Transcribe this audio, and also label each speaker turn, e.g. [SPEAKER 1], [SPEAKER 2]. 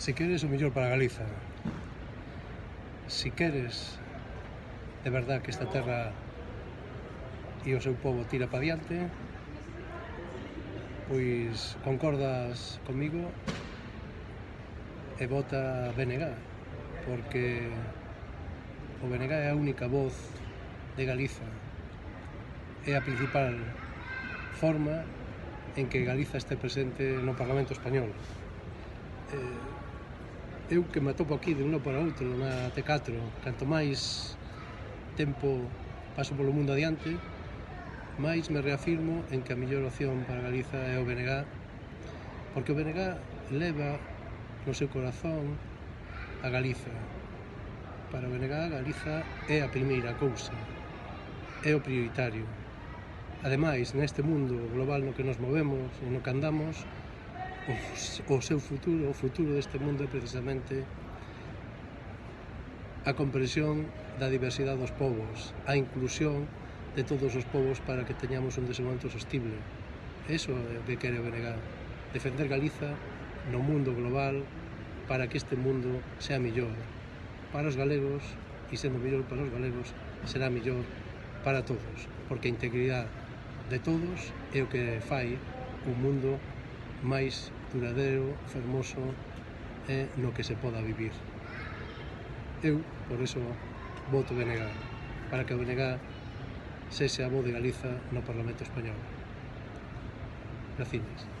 [SPEAKER 1] Si queres o mellor para Galiza, si queres de verdad que esta terra e o seu pobo tira pa diante, pois concordas comigo e vota BNG, porque o BNG é a única voz de Galiza, é a principal forma en que Galiza este presente no Parlamento Español. Eu que me atopo aquí de un lado para outro na T4, canto máis tempo paso polo mundo adiante, máis me reafirmo en que a mellor opción para Galiza é o BNG, porque o BNG leva no seu corazón a Galiza. Para o BNG, Galiza é a primeira cousa, é o prioritario. Ademais, neste mundo global no que nos movemos e no que andamos, o seu futuro, o futuro deste mundo é precisamente a comprensión da diversidade dos povos, a inclusión de todos os povos para que teñamos un desenvolvemento sostible. Eso é o que quere o BNG, defender Galiza no mundo global para que este mundo sea mellor para os galegos, e sendo mellor para os galegos será mellor para todos, porque a integridade de todos é o que fai un mundo máis duradeiro, fermoso e no que se poda vivir. Eu, por eso, voto BNG, para que o BNG sexa a voz de Galiza no Parlamento Español. Gracias.